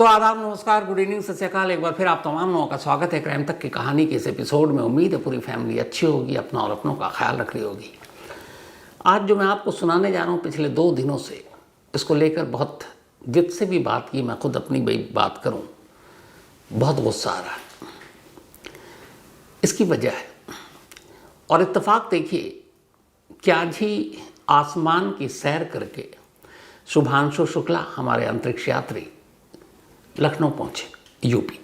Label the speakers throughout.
Speaker 1: तो आदाब, नमस्कार, गुड इवनिंग, सत श्री अकाल। एक बार फिर आप तमाम लोगों का स्वागत है क्राइम तक की कहानी के इस एपिसोड में। उम्मीद है पूरी फैमिली अच्छी होगी, अपना और अपनों का ख्याल रख रही होगी। आज जो मैं आपको सुनाने जा रहा हूँ, पिछले 2 दिनों से इसको लेकर बहुत जिससे भी बात की, मैं खुद अपनी बात करूँ, बहुत गुस्सा आ रहा है। इसकी वजह है, और इत्तेफाक देखिए कि आज ही आसमान की सैर करके शुभांशु शुक्ला, हमारे अंतरिक्ष यात्री, लखनऊ पहुंचे, यूपी।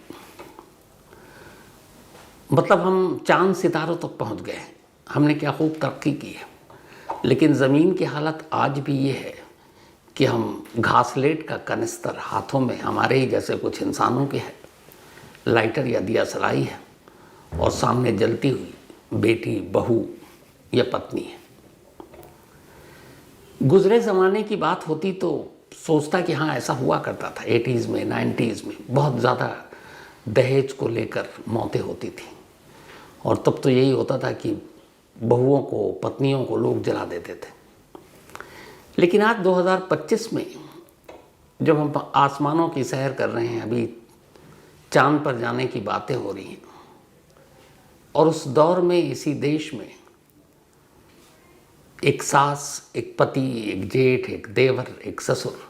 Speaker 1: मतलब हम चांद सितारों तक पहुंच गए हैं। हमने क्या खूब तरक्की की है। लेकिन ज़मीन की हालत आज भी ये है कि हम घासलेट का कनिस्तर हाथों में, हमारे ही जैसे कुछ इंसानों के है, लाइटर या दिया सलाई है, और सामने जलती हुई बेटी, बहू या पत्नी है। गुजरे ज़माने की बात होती तो सोचता कि हाँ, ऐसा हुआ करता था। 80s में, 90s में बहुत ज़्यादा दहेज को लेकर मौतें होती थी, और तब तो यही होता था कि बहुओं को, पत्नियों को लोग जला देते थे। लेकिन आज 2025 में जब हम आसमानों की सैर कर रहे हैं, अभी चांद पर जाने की बातें हो रही हैं, और उस दौर में इसी देश में एक सास, एक पति, एक जेठ, एक देवर, एक ससुर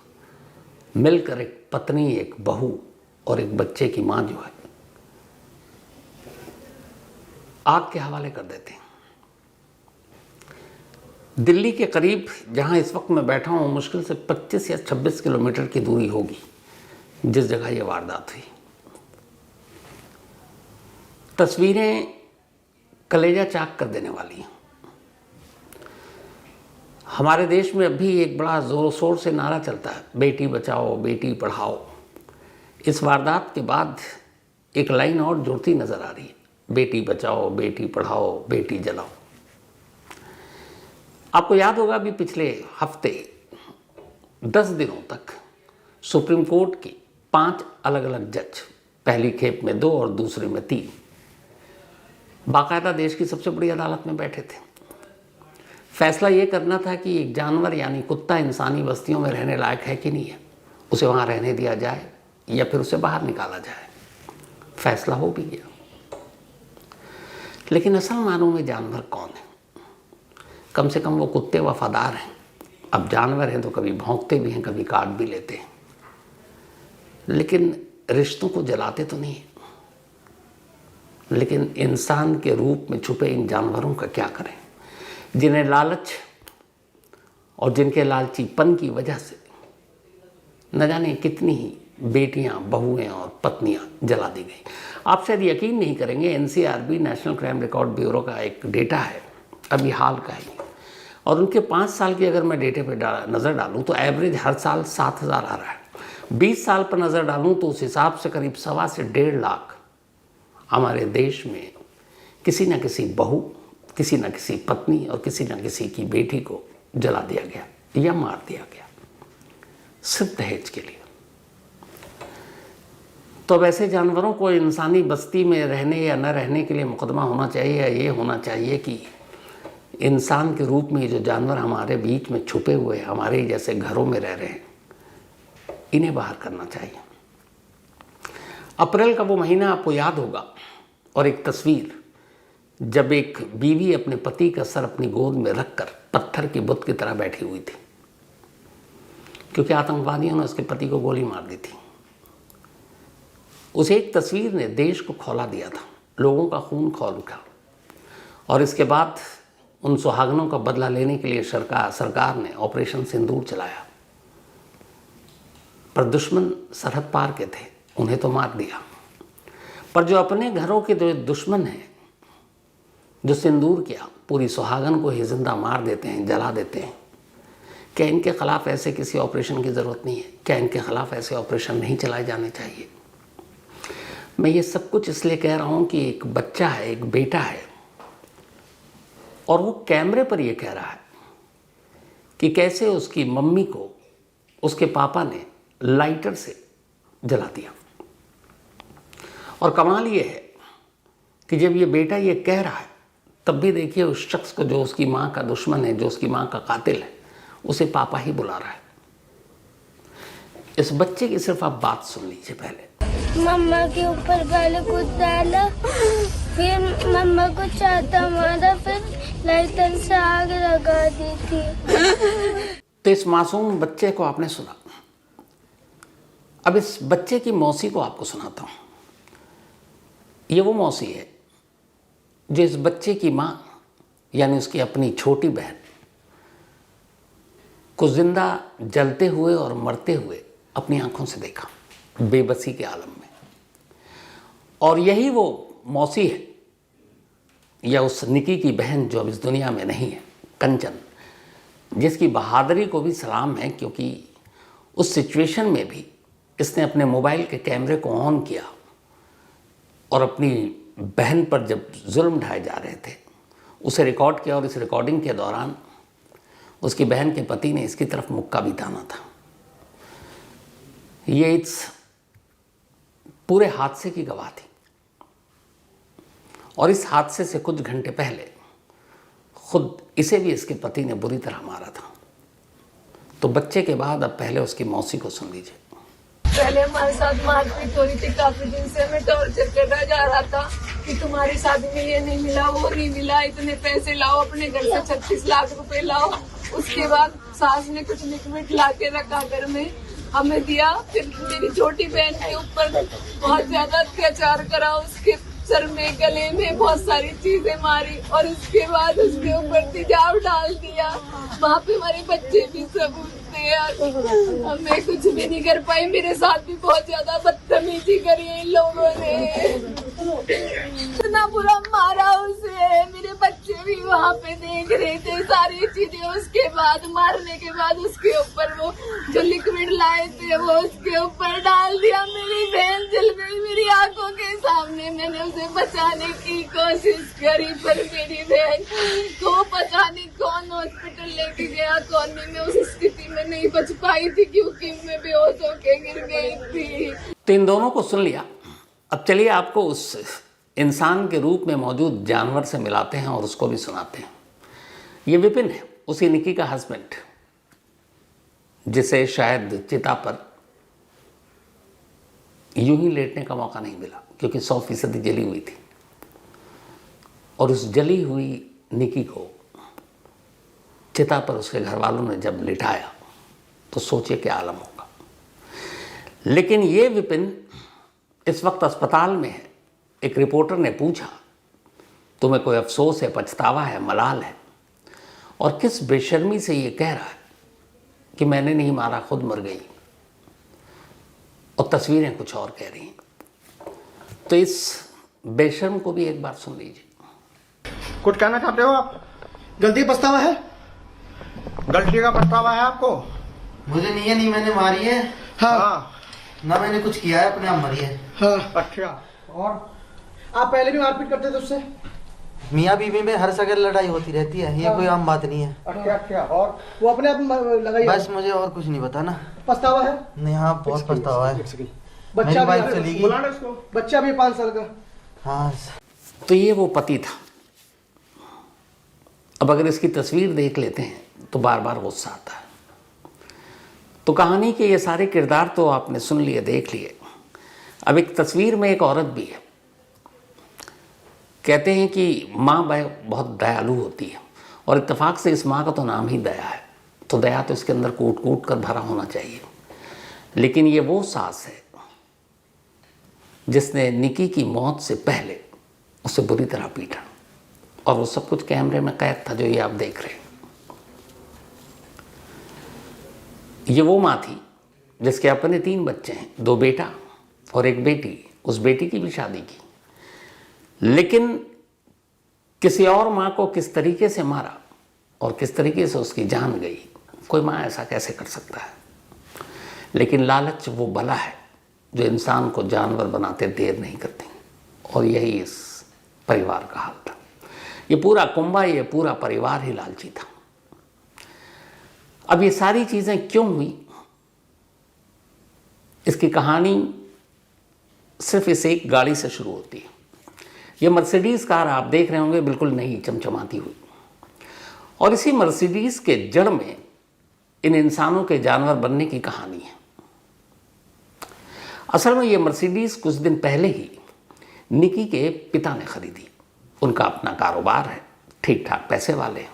Speaker 1: मिलकर एक पत्नी, एक बहू और एक बच्चे की मां जो है, आग के हवाले कर देते हैं। दिल्ली के करीब, जहां इस वक्त मैं बैठा हूं, मुश्किल से 25 या 26 किलोमीटर की दूरी होगी जिस जगह यह वारदात हुई। तस्वीरें कलेजा चाक कर देने वाली हैं। हमारे देश में अभी एक बड़ा ज़ोर शोर से नारा चलता है, बेटी बचाओ, बेटी पढ़ाओ। इस वारदात के बाद एक लाइन और जुड़ती नज़र आ रही है, बेटी बचाओ, बेटी पढ़ाओ, बेटी जलाओ। आपको याद होगा, अभी पिछले हफ्ते 10 दिनों तक सुप्रीम कोर्ट के 5 अलग अलग जज, पहली खेप में 2 और दूसरे में 3, बाकायदा देश की सबसे बड़ी अदालत में बैठे थे। फैसला ये करना था कि एक जानवर यानी कुत्ता इंसानी बस्तियों में रहने लायक है कि नहीं है, उसे वहाँ रहने दिया जाए या फिर उसे बाहर निकाला जाए। फैसला हो भी गया। लेकिन असल मानों में जानवर कौन है? कम से कम वो कुत्ते वफादार हैं। अब जानवर हैं तो कभी भौंकते भी हैं, कभी काट भी लेते हैं, लेकिन रिश्तों को जलाते तो नहीं। लेकिन इंसान के रूप में छुपे इन जानवरों का क्या करें, जिन्हें लालच और जिनके लालचीपन की वजह से न जाने कितनी ही बेटियां, बहुएं और पत्नियां जला दी गई। आप शायद यकीन नहीं करेंगे, NCRB, national crime record bureau का एक डेटा है, अभी हाल का ही, और उनके 5 साल की अगर मैं डेटे पे नज़र डालूं तो एवरेज हर साल 7,000 आ रहा है। 20 साल पर नज़र डालूं तो उस हिसाब से करीब 1.25 से 1.5 लाख हमारे देश में किसी न किसी बहू, किसी न किसी पत्नी और किसी न किसी की बेटी को जला दिया गया या मार दिया गया, सिर्फ दहेज के लिए। तो अब ऐसे जानवरों को इंसानी बस्ती में रहने या न रहने के लिए मुकदमा होना चाहिए, या ये होना चाहिए कि इंसान के रूप में जो जानवर हमारे बीच में छुपे हुए, हमारे जैसे घरों में रह रहे हैं, इन्हें बाहर करना चाहिए। अप्रैल का वो महीना आपको याद होगा, और एक तस्वीर जब एक बीवी अपने पति का सर अपनी गोद में रखकर पत्थर की बुत की तरह बैठी हुई थी, क्योंकि आतंकवादियों ने उसके पति को गोली मार दी थी। उस एक तस्वीर ने देश को खौला दिया था, लोगों का खून खौल उठा, और इसके बाद उन सुहागनों का बदला लेने के लिए सरकार ने ऑपरेशन सिंदूर चलाया। पर दुश्मन सरहद पार के थे, उन्हें तो मार दिया, पर जो अपने घरों के जो दुश्मन हैं, जो सिंदूर किया, पूरी सुहागन को ही जिंदा मार देते हैं, जला देते हैं, क्या इनके खिलाफ ऐसे किसी ऑपरेशन की ज़रूरत नहीं है? क्या इनके खिलाफ ऐसे ऑपरेशन नहीं चलाए जाने चाहिए? मैं ये सब कुछ इसलिए कह रहा हूँ कि एक बच्चा है, एक बेटा है, और वो कैमरे पर ये कह रहा है कि कैसे उसकी मम्मी को उसके पापा ने लाइटर से जला दिया। और कमाल ये है कि जब ये बेटा ये कह रहा है, तब भी देखिए उस शख्स को, जो उसकी माँ का दुश्मन है, जो उसकी माँ का कातिल है, उसे पापा ही बुला रहा है। इस बच्चे की सिर्फ आप बात सुन लीजिए पहले।
Speaker 2: मम्मा के ऊपर पहले कुछ डाला, फिर मम्मा को चाटा मारा, फिर लाइटर से आग लगा दी थी।
Speaker 1: तो इस मासूम बच्चे को आपने सुना। अब इस बच्चे की मौसी को आपको सुनाता हूं। ये वो मौसी है जो इस बच्चे की मां यानी उसकी अपनी छोटी बहन को जिंदा जलते हुए और मरते हुए अपनी आंखों से देखा, बेबसी के आलम में। और यही वो मौसी है या उस निकी की बहन जो अब इस दुनिया में नहीं है, कंचन, जिसकी बहादुरी को भी सलाम है, क्योंकि उस सिचुएशन में भी इसने अपने मोबाइल के कैमरे को ऑन किया और अपनी बहन पर जब जुल्म ढाए जा रहे थे उसे रिकॉर्ड किया। और इस रिकॉर्डिंग के दौरान उसकी बहन के पति ने इसकी तरफ मुक्का भी ताना था। ये इस पूरे हादसे की गवाह थी। और इस हादसे से कुछ घंटे पहले खुद इसे भी इसके पति ने बुरी तरह मारा था। तो बच्चे के बाद अब पहले उसकी मौसी को सुन लीजिए।
Speaker 3: पहले हमारे साथ मारपीट हो रही थी, काफी दिन से हमें टॉर्चर करना जा रहा था कि तुम्हारी शादी में ये नहीं मिला, वो नहीं मिला, इतने पैसे लाओ, अपने घर से 36 लाख रुपए लाओ। उसके बाद सास ने कुछ लिक्विड ला के रखा घर में, हमें दिया। फिर मेरी छोटी बहन के ऊपर बहुत ज्यादा अत्याचार करा, उसके सर में गले में बहुत सारी चीजें मारी और उसके बाद उसके ऊपर तेजाब डाल दिया। वहाँ पे हमारे बच्चे भी सब थे यार, मैं कुछ भी नहीं कर पाई। मेरे साथ भी बहुत ज्यादा बदतमीजी करी इन लोगों ने, इतना बुरा मारा उसे। मेरे बच्चे भी वहाँ पे देख रहे थे सारी चीजें। उसके बाद मारने के बाद उसके ऊपर वो जो लिक्विड लाए थे वो उसके ऊपर डाल दिया। मेरी बहन जल गई मेरी आंखों के सामने। मैंने उसे बचाने की कोशिश करी पर मेरी बहन को पता नहीं कौन हॉस्पिटल लेके गया, कौन नहीं। मैं उस स्थिति में नहीं बच पाई थी क्योंकि मैं बेहोश होके गिर गई थी।
Speaker 1: तो इन दोनों को सुन लिया। अब चलिए आपको उस इंसान के रूप में मौजूद जानवर से मिलाते हैं और उसको भी सुनाते हैं। ये विपिन है, उसी निकी का हस्बैंड, जिसे शायद चिता पर यूं ही लेटने का मौका नहीं मिला क्योंकि 100% जली हुई थी। और उस जली हुई निकी को चिता पर उसके घर वालों ने जब लिटाया तो सोचिए क्या आलम होगा। लेकिन ये विपिन इस वक्त अस्पताल में है। एक रिपोर्टर ने पूछा, तुम्हें कोई अफसोस है, पछतावा है, मलाल है? और किस बेशर्मी से ये कह रहा है कि मैंने नहीं मारा, खुद मर गई। और तस्वीरें कुछ और कह रही हैं। तो इस बेशर्म को भी एक बार सुन लीजिए।
Speaker 4: कुछ कहना चाहते हो आप?
Speaker 5: गलती पछतावा है?
Speaker 4: गलती का पछतावा है आपको?
Speaker 5: मुझे नहीं है, नहीं मैंने मारी है।
Speaker 4: हाँ।
Speaker 5: ना मैंने कुछ किया है, अपने आप मरी है।
Speaker 4: हाँ। अच्छा। और
Speaker 5: आप पहले भी मारपीट करते थे उससे? मियाँ बीवी में हर जगह लड़ाई होती रहती है, ये कोई आम बात नहीं है।
Speaker 4: अच्छा अच्छा। और
Speaker 5: वो अपने आप लगाई? बस मुझे और कुछ नहीं पता ना। पछतावा है? नहीं, हाँ बहुत पछतावा है। बच्चा भी चली गई,
Speaker 4: बच्चा भी 5 साल का।
Speaker 5: हाँ।
Speaker 1: तो ये वो पति था। अब अगर इसकी तस्वीर देख लेते हैं तो बार बार गुस्सा आता है। तो कहानी के ये सारे किरदार तो आपने सुन लिए, देख लिए। अब एक तस्वीर में एक औरत भी है। कहते हैं कि माँ बहुत दयालु होती है और इत्तेफाक से इस माँ का तो नाम ही दया है। तो दया तो इसके अंदर कूट कूट कर भरा होना चाहिए। लेकिन ये वो सास है जिसने निकी की मौत से पहले उसे बुरी तरह पीटा। और वो सब कुछ कैमरे में कैद था जो ये आप देख रहे हैं। ये वो माँ थी जिसके अपने 3 बच्चे हैं, 2 बेटा और 1 बेटी। उस बेटी की भी शादी की। लेकिन किसी और माँ को किस तरीके से मारा और किस तरीके से उसकी जान गई, कोई माँ ऐसा कैसे कर सकता है? लेकिन लालच वो बला है जो इंसान को जानवर बनाते देर नहीं करती। और यही इस परिवार का हाल था। ये पूरा कुंबा, ये पूरा परिवार ही लालची था। अब ये सारी चीज़ें क्यों हुई, इसकी कहानी सिर्फ इस एक गाड़ी से शुरू होती है। ये मर्सिडीज़ कार आप देख रहे होंगे, बिल्कुल नई चमचमाती हुई। और इसी मर्सिडीज़ के जड़ में इन इंसानों के जानवर बनने की कहानी है। असल में ये मर्सिडीज कुछ दिन पहले ही निकी के पिता ने खरीदी। उनका अपना कारोबार है, ठीक ठाक पैसे वाले हैं,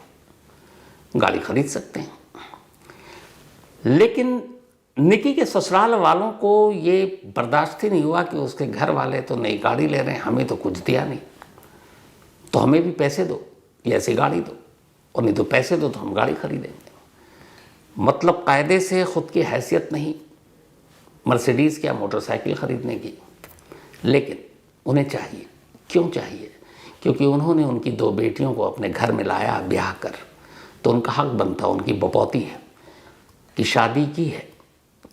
Speaker 1: गाड़ी खरीद सकते हैं। लेकिन निकी के ससुराल वालों को ये बर्दाश्त ही नहीं हुआ कि उसके घर वाले तो नई गाड़ी ले रहे हैं, हमें तो कुछ दिया नहीं, तो हमें भी पैसे दो या ऐसी गाड़ी दो, और नहीं तो पैसे दो तो हम गाड़ी खरीदेंगे। मतलब कायदे से खुद की हैसियत नहीं मर्सिडीज़ क्या मोटरसाइकिल ख़रीदने की, लेकिन उन्हें चाहिए। क्यों चाहिए? क्योंकि उन्होंने उनकी 2 बेटियों को अपने घर में लाया ब्याह कर, तो उनका हक बनता, उनकी बपौती है कि शादी की है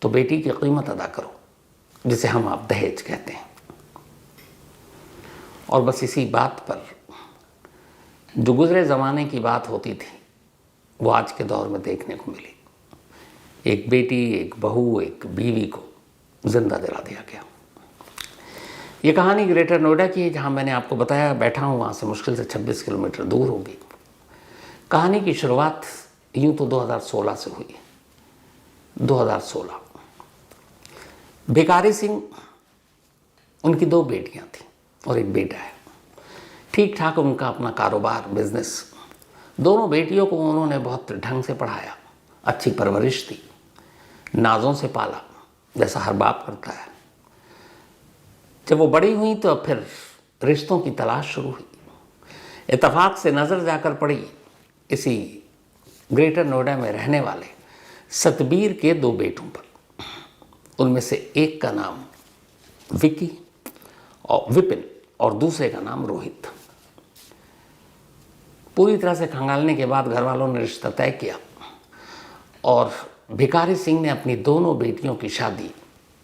Speaker 1: तो बेटी की कीमत अदा करो, जिसे हम आप दहेज कहते हैं। और बस इसी बात पर जो गुज़रे ज़माने की बात होती थी वो आज के दौर में देखने को मिली। एक बेटी, एक बहू, एक बीवी को जिंदा जला दिया गया। ये कहानी ग्रेटर नोएडा की है, जहाँ मैंने आपको बताया बैठा हूँ, वहाँ से मुश्किल से 26 किलोमीटर दूर होगी। कहानी की शुरुआत यूँ तो 2016 से हुई। 2016 भिखारी सिंह, उनकी 2 बेटियाँ थीं और एक बेटा है। ठीक ठाक उनका अपना कारोबार, बिजनेस। दोनों बेटियों को उन्होंने बहुत ढंग से पढ़ाया, अच्छी परवरिश दी, नाजों से पाला, जैसा हर बाप करता है। जब वो बड़ी हुई तो फिर रिश्तों की तलाश शुरू हुई। इत्तेफाक से नज़र जाकर पड़ी इसी ग्रेटर नोएडा में रहने वाले सतबीर के 2 बेटों पर। उनमें से एक का नाम विकी और विपिन और दूसरे का नाम रोहित। पूरी तरह से खंगालने के बाद घर वालों ने रिश्ता तय किया और भिखारी सिंह ने अपनी दोनों बेटियों की शादी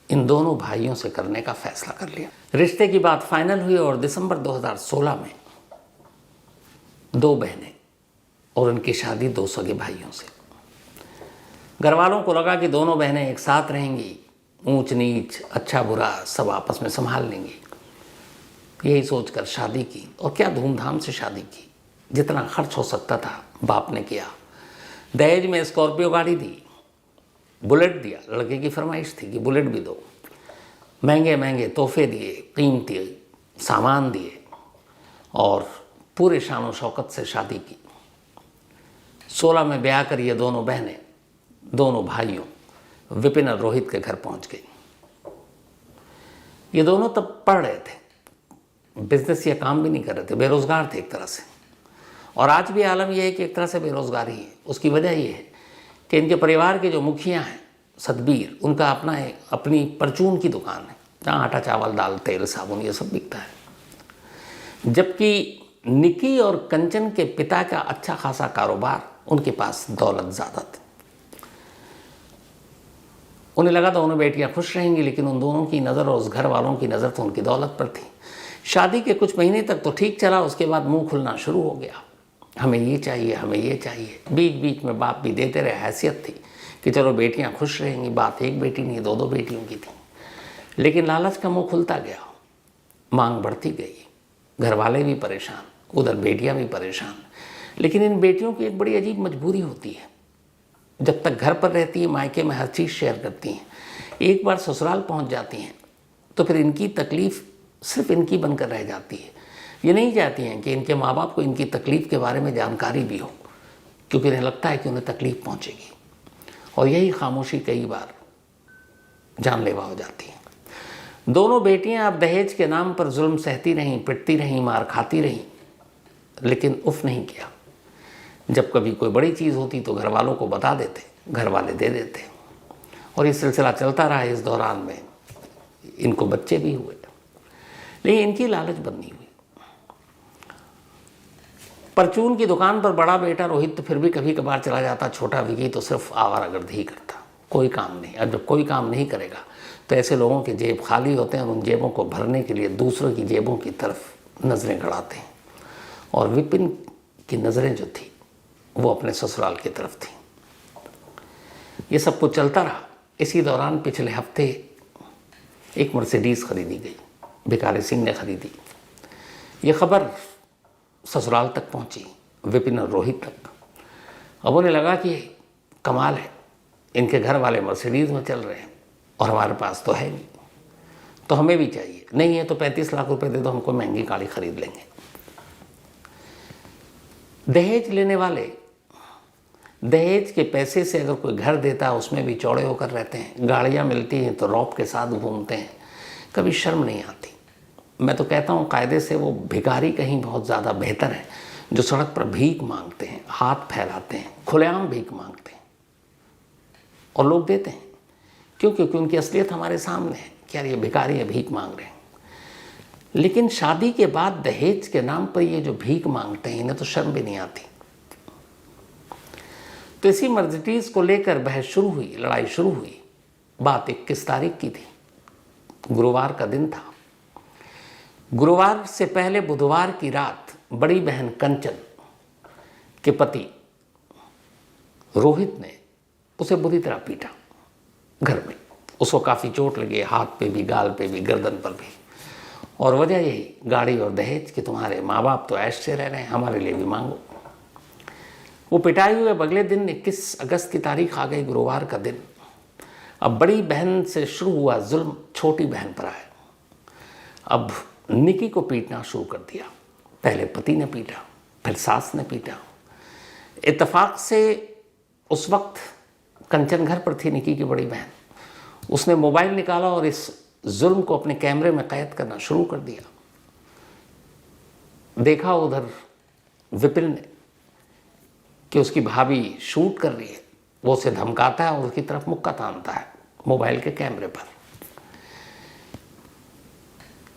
Speaker 1: इन दोनों भाइयों से करने का फैसला कर लिया। रिश्ते की बात फाइनल हुई और दिसंबर 2016 में 2 बहनें और उनकी शादी 2 सगे भाइयों से। घर वालों को लगा कि दोनों बहनें एक साथ रहेंगी, ऊंच नीच, अच्छा बुरा सब आपस में संभाल लेंगी। यही सोचकर शादी की, और क्या धूमधाम से शादी की। जितना खर्च हो सकता था बाप ने किया। दहेज में स्कॉर्पियो गाड़ी दी, बुलेट दिया, लड़के की फरमाइश थी कि बुलेट भी दो। महंगे महंगे तोहफे दिए, कीमती सामान दिए और पूरे शान शौकत से शादी की। 16 में ब्याह कर ये दोनों बहनें दोनों भाइयों विपिन और रोहित के घर पहुंच गई। ये दोनों तब पढ़ रहे थे, बिजनेस या काम भी नहीं कर रहे थे, बेरोजगार थे एक तरह से। और आज भी आलम यह है कि एक तरह से बेरोजगारी है। उसकी वजह यह है कि इनके परिवार के जो मुखिया हैं सतबीर, उनका अपनी परचून की दुकान है, जहाँ आटा चावल दाल तेल साबुन ये सब बिकता है। जबकि निकी और कंचन के पिता का अच्छा खासा कारोबार, उनके पास दौलत ज़्यादा थी। उन्हें लगा था उन्हें बेटियां खुश रहेंगी, लेकिन उन दोनों की नज़र और उस घर वालों की नज़र तो उनकी दौलत पर थी। शादी के कुछ महीने तक तो ठीक चला, उसके बाद मुंह खुलना शुरू हो गया, हमें ये चाहिए, हमें ये चाहिए। बीच बीच में बाप भी देते रहे, हैसियत थी कि चलो बेटियां खुश रहेंगी। बात एक बेटी नहीं 2-2 बेटियों की थी। लेकिन लालच का मुंह खुलता गया, मांग बढ़ती गई, घर वाले भी परेशान, उधर बेटियां भी परेशान। लेकिन इन बेटियों की एक बड़ी अजीब मजबूरी होती है। जब तक घर पर रहती है मायके में हर चीज़ शेयर करती हैं, एक बार ससुराल पहुंच जाती हैं तो फिर इनकी तकलीफ़ सिर्फ इनकी बनकर रह जाती है। ये नहीं चाहती हैं कि इनके माँ बाप को इनकी तकलीफ़ के बारे में जानकारी भी हो, क्योंकि इन्हें लगता है कि उन्हें तकलीफ़ पहुंचेगी। और यही खामोशी कई बार जानलेवा हो जाती है। दोनों बेटियां अब दहेज के नाम पर जुल्म सहती रहीं, पिटती रहीं, मार खाती रहीं, लेकिन उफ नहीं किया। जब कभी कोई बड़ी चीज़ होती तो घर वालों को बता देते, घर वाले दे देते, और ये सिलसिला चलता रहा। इस दौरान में इनको बच्चे भी हुए, लेकिन इनकी लालच बंद नहीं हुई। परचून की दुकान पर बड़ा बेटा रोहित तो फिर भी कभी कभार चला जाता, छोटा विकी तो सिर्फ आवारागर्दी ही करता, कोई काम नहीं। अब जब कोई काम नहीं करेगा तो ऐसे लोगों के जेब खाली होते हैं और उन जेबों को भरने के लिए दूसरों की जेबों की तरफ नज़रें गड़ाते हैं। और विपिन की नज़रें जो थी वो अपने ससुराल की तरफ थी। ये सब कुछ चलता रहा। इसी दौरान पिछले हफ्ते एक मर्सिडीज़ खरीदी गई, भिखारी सिंह ने खरीदी। ये खबर ससुराल तक पहुंची, विपिन और रोहित तक। अब उन्हें लगा कि कमाल है, इनके घर वाले मर्सिडीज़ में चल रहे हैं और हमारे पास तो है नहीं। तो हमें भी चाहिए, नहीं है तो 35 लाख रुपए दे दो, हमको महंगी गाड़ी खरीद लेंगे। दहेज लेने वाले दहेज के पैसे से अगर कोई घर देता है उसमें भी चौड़े होकर रहते हैं, गाड़ियाँ मिलती हैं तो रौब के साथ घूमते हैं, कभी शर्म नहीं आती। मैं तो कहता हूँ कायदे से वो भिखारी कहीं बहुत ज़्यादा बेहतर है जो सड़क पर भीख मांगते हैं, हाथ फैलाते हैं, खुलेआम भीख मांगते हैं और लोग देते हैं। क्यों? क्योंकि उनकी असलियत हमारे सामने है कि यार ये भिखारी है, भीख मांग रहे हैं। लेकिन शादी के बाद दहेज के नाम पर ये जो भीख मांगते हैं इन्हें तो शर्म भी नहीं आती। तो इसी मर्सिडीज को लेकर बहस शुरू हुई, लड़ाई शुरू हुई। बात 21 तारीख की थी, गुरुवार का दिन था। गुरुवार से पहले बुधवार की रात बड़ी बहन कंचन के पति रोहित ने उसे बुरी तरह पीटा घर में। उसको काफ़ी चोट लगी, हाथ पे भी, गाल पे भी, गर्दन पर भी। और वजह यही गाड़ी और दहेज कि तुम्हारे माँ बाप तो ऐश से रह रहे हैं, हमारे लिए भी मांगो। वो पिटाई हुए अगले दिन 21 अगस्त की तारीख आ गई, गुरुवार का दिन। अब बड़ी बहन से शुरू हुआ जुल्म छोटी बहन पर आया। अब निकी को पीटना शुरू कर दिया। पहले पति ने पीटा, फिर सास ने पीटा। इत्तेफाक से उस वक्त कंचन घर पर थी, निकी की बड़ी बहन। उसने मोबाइल निकाला और इस जुल्म को अपने कैमरे में कैद करना शुरू कर दिया। देखा उधर विपिन ने कि उसकी भाभी शूट कर रही है, वो उसे धमकाता है और उसकी तरफ मुक्का तानता है मोबाइल के कैमरे पर।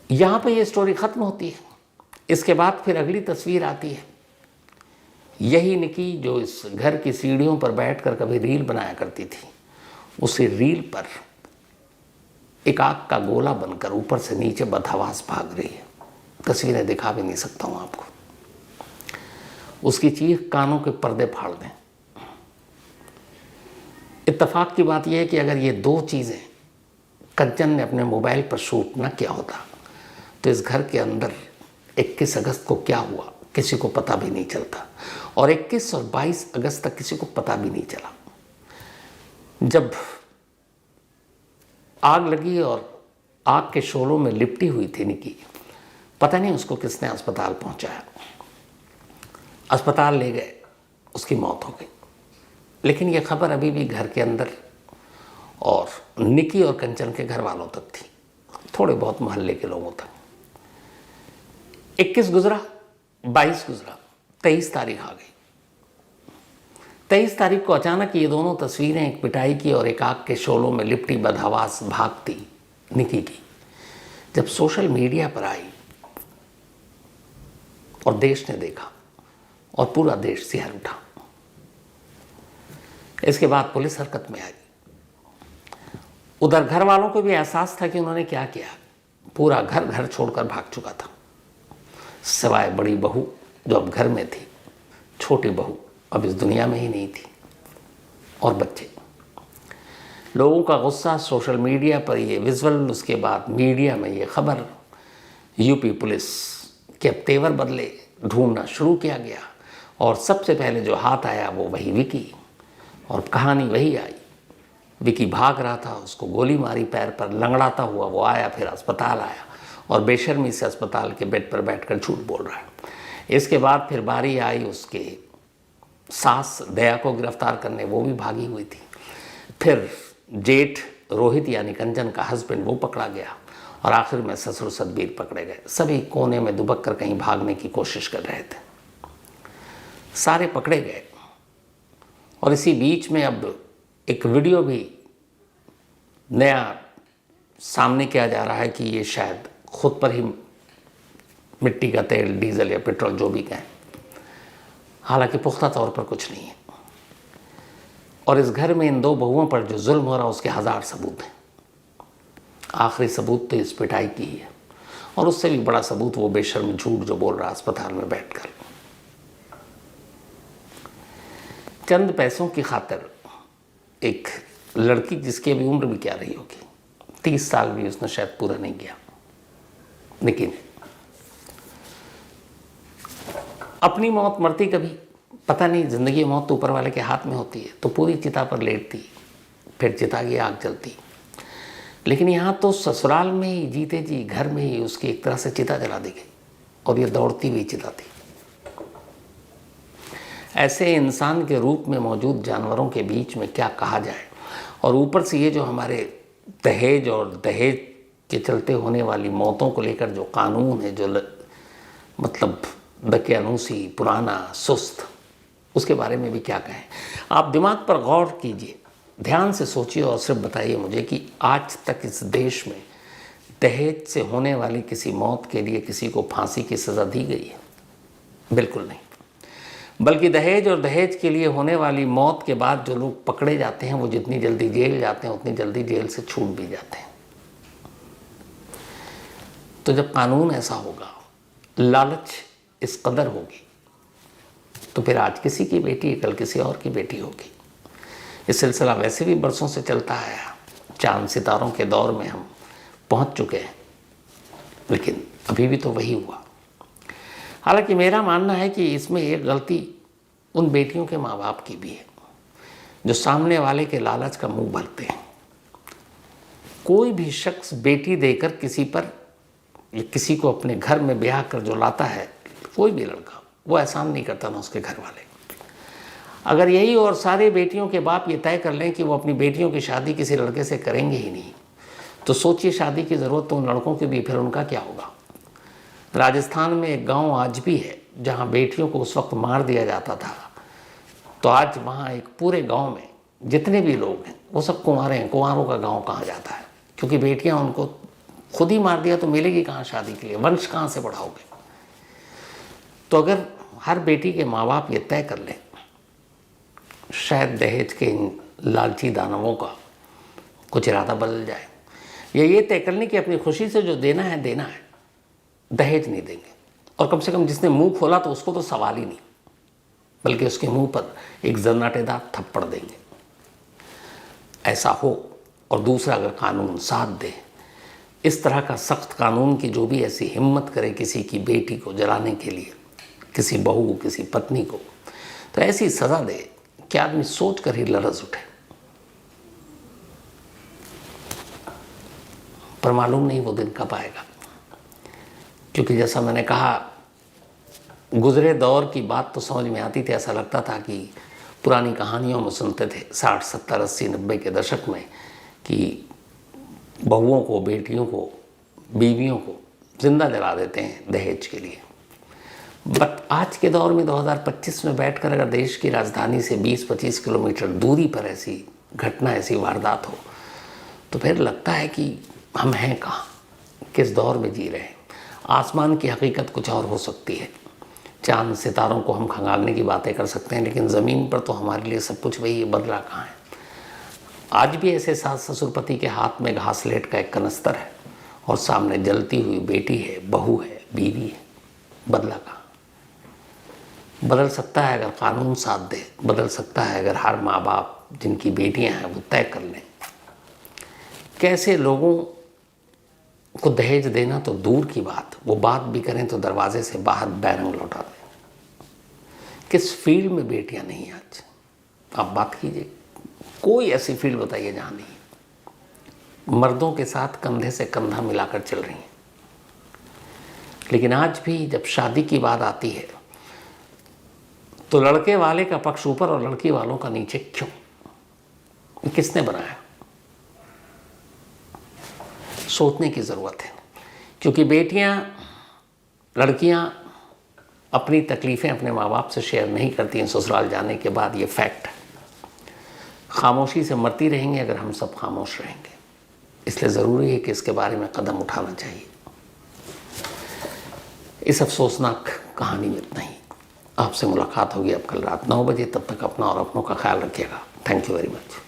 Speaker 1: यहाँ पे ये स्टोरी ख़त्म होती है। इसके बाद फिर अगली तस्वीर आती है। यही निकी जो इस घर की सीढ़ियों पर बैठकर कभी रील बनाया करती थी, उसी रील पर एक आग का गोला बनकर ऊपर से नीचे बदहवास भाग रही है। तस्वीरें दिखा भी नहीं सकता हूँ आपको। उसकी चीख कानों के पर्दे फाड़ दें। इत्तेफाक की बात यह है कि अगर ये दो चीज़ें कंचन ने अपने मोबाइल पर शूट न किया होता तो इस घर के अंदर 21 अगस्त को क्या हुआ किसी को पता भी नहीं चलता। और 21 और 22 अगस्त तक किसी को पता भी नहीं चला। जब आग लगी और आग के शोलों में लिपटी हुई थी निकी, पता नहीं उसको किसने अस्पताल पहुंचाया। अस्पताल ले गए, उसकी मौत हो गई। लेकिन यह खबर अभी भी घर के अंदर और निकी और कंचन के घर वालों तक थी, थोड़े बहुत मोहल्ले के लोगों तक। 21 गुजरा, 22 गुजरा, 23 तारीख आ गई। 23 तारीख को अचानक ये दोनों तस्वीरें, एक पिटाई की और एक आग के शोलों में लिपटी बदहवास भागती निकी की, जब सोशल मीडिया पर आई और देश ने देखा और पूरा देश सिहर उठा। इसके बाद पुलिस हरकत में आई। उधर घर वालों को भी एहसास था कि उन्होंने क्या किया। पूरा घर घर छोड़कर भाग चुका था, सिवाय बड़ी बहू जो अब घर में थी। छोटी बहू अब इस दुनिया में ही नहीं थी, और बच्चे। लोगों का गुस्सा, सोशल मीडिया पर ये विजुअल, उसके बाद मीडिया में ये खबर। यूपी पुलिस के अब तेवर बदले, ढूंढना शुरू किया गया और सबसे पहले जो हाथ आया वो वही विकी। और कहानी वही आई। विकी भाग रहा था, उसको गोली मारी पैर पर, लंगड़ाता हुआ वो आया, फिर अस्पताल आया और बेशर्मी से अस्पताल के बेड पर बैठकर झूठ बोल रहा है। इसके बाद फिर बारी आई उसके सास दया को गिरफ्तार करने, वो भी भागी हुई थी। फिर जेठ रोहित यानी कंचन का हस्बैंड, वो पकड़ा गया और आखिर में ससुर सतबीर पकड़े गए। सभी कोने में दुबक कर कहीं भागने की कोशिश कर रहे थे, सारे पकड़े गए। और इसी बीच में अब एक वीडियो भी नया सामने किया जा रहा है कि ये शायद खुद पर ही मिट्टी का तेल, डीजल या पेट्रोल जो भी कहें, हालांकि पुख्ता तौर पर कुछ नहीं है। और इस घर में इन दो बहुओं पर जो जुल्म हो रहा उसके 1000 सबूत हैं। आखिरी सबूत तो इस पिटाई की है, और उससे भी बड़ा सबूत वो बेशर्म झूठ जो बोल रहा अस्पताल में बैठकर। चंद पैसों की खातिर एक लड़की, जिसकी अभी उम्र भी क्या रही होगी, 30 साल भी उसने शायद पूरा नहीं किया, लेकिन अपनी मौत मरती कभी पता नहीं। जिंदगी मौत तो ऊपर वाले के हाथ में होती है। तो पूरी चिता पर लेटती, फिर चिता की आग जलती, लेकिन यहाँ तो ससुराल में ही जीते जी घर में ही उसकी एक तरह से चिता जला दी गई और ये दौड़ती हुई चिता थी। ऐसे इंसान के रूप में मौजूद जानवरों के बीच में क्या कहा जाए। और ऊपर से ये जो हमारे दहेज और दहेज के चलते होने वाली मौतों को लेकर जो कानून है, जो मतलब दकियानूसी, पुराना, सुस्त, उसके बारे में भी क्या कहें। आप दिमाग पर गौर कीजिए, ध्यान से सोचिए और सिर्फ बताइए मुझे कि आज तक इस देश में दहेज से होने वाली किसी मौत के लिए किसी को फांसी की सज़ा दी गई है? बिल्कुल नहीं। बल्कि दहेज और दहेज के लिए होने वाली मौत के बाद जो लोग पकड़े जाते हैं वो जितनी जल्दी जेल जाते हैं उतनी जल्दी जेल से छूट भी जाते हैं। तो जब कानून ऐसा होगा, लालच इस कदर होगी, तो फिर आज किसी की बेटी कल किसी और की बेटी होगी। ये सिलसिला वैसे भी बरसों से चलता आया, चांद सितारों के दौर में हम पहुंच चुके हैं, लेकिन अभी भी तो वही हुआ। हालांकि मेरा मानना है कि इसमें एक गलती उन बेटियों के माँ बाप की भी है जो सामने वाले के लालच का मुंह भरते हैं। कोई भी शख्स बेटी देकर किसी पर या किसी को अपने घर में ब्याह कर जो लाता है, कोई भी लड़का, वो एहसान नहीं करता ना उसके घर वाले। अगर यही और सारे बेटियों के बाप ये तय कर लें कि वो अपनी बेटियों की शादी किसी लड़के से करेंगे ही नहीं, तो सोचिए शादी की ज़रूरत तो उन लड़कों की भी, फिर उनका क्या होगा। राजस्थान में एक गांव आज भी है जहां बेटियों को उस वक्त मार दिया जाता था, तो आज वहां एक पूरे गांव में जितने भी लोग हैं वो सब कुंवारे हैं। कुंवारों का गांव कहा जाता है, क्योंकि बेटियां उनको खुद ही मार दिया तो मिलेगी कहाँ शादी के लिए, वंश कहाँ से बढ़ाओगे। तो अगर हर बेटी के माँ बाप ये तय कर लें, शायद दहेज के इन लालची दानवों का कुछ इरादा बदल जाए, या ये तय कर लें कि अपनी खुशी से जो देना है देना है, दहेज नहीं देंगे। और कम से कम जिसने मुंह खोला तो उसको तो सवाल ही नहीं, बल्कि उसके मुंह पर एक जन्नाटेदार थप्पड़ देंगे। ऐसा हो। और दूसरा, अगर कानून साथ दे, इस तरह का सख्त कानून की जो भी ऐसी हिम्मत करे किसी की बेटी को जलाने के लिए, किसी बहू, किसी पत्नी को, तो ऐसी सज़ा दे कि आदमी सोच कर ही लरज़ उठे। पर मालूम नहीं वो दिन कब आएगा, क्योंकि जैसा मैंने कहा, गुजरे दौर की बात तो समझ में आती थी। ऐसा लगता था कि पुरानी कहानियों में सुनते थे 60, 70, 80, 90 के दशक में कि बहुओं को, बेटियों को, बीवियों को जिंदा जला देते हैं दहेज के लिए। बट आज के दौर में 2025 में बैठकर अगर देश की राजधानी से 20-25 किलोमीटर दूरी पर ऐसी घटना, ऐसी वारदात हो, तो फिर लगता है कि हम हैं कहाँ, किस दौर में जी रहे हैं। आसमान की हकीकत कुछ और हो सकती है, चांद सितारों को हम खंगालने की बातें कर सकते हैं, लेकिन ज़मीन पर तो हमारे लिए सब कुछ वही, बदला कहाँ है। आज भी ऐसे सास ससुर पति के हाथ में घासलेट का एक कनस्तर है और सामने जलती हुई बेटी है, बहू है, बीवी है, बदला कहाँ। बदल सकता है अगर कानून साथ दे, बदल सकता है अगर हर माँ बाप जिनकी बेटियां हैं वो तय कर लें। कैसे लोगों को दहेज देना तो दूर की बात, वो बात भी करें तो दरवाजे से बाहर बैरंग लौटा दें। किस फील्ड में बेटियां नहीं हैं आज, आप बात कीजिए। कोई ऐसी फील्ड बताइए जहाँ नहीं, मर्दों के साथ कंधे से कंधा मिलाकर चल रही हैं। लेकिन आज भी जब शादी की बात आती है तो लड़के वाले का पक्ष ऊपर और लड़की वालों का नीचे क्यों? किसने बनाया? सोचने की ज़रूरत है, क्योंकि बेटियां, लड़कियां अपनी तकलीफ़ें अपने माँ बाप से शेयर नहीं करती हैं ससुराल जाने के बाद। ये फैक्ट है। खामोशी से मरती रहेंगी अगर हम सब खामोश रहेंगे। इसलिए ज़रूरी है कि इसके बारे में कदम उठाना चाहिए। इस अफसोसनाक कहानी में इतना ही। आपसे मुलाकात होगी अब कल रात 9 बजे। तब तक अपना और अपनों का ख्याल रखिएगा। Thank you very much.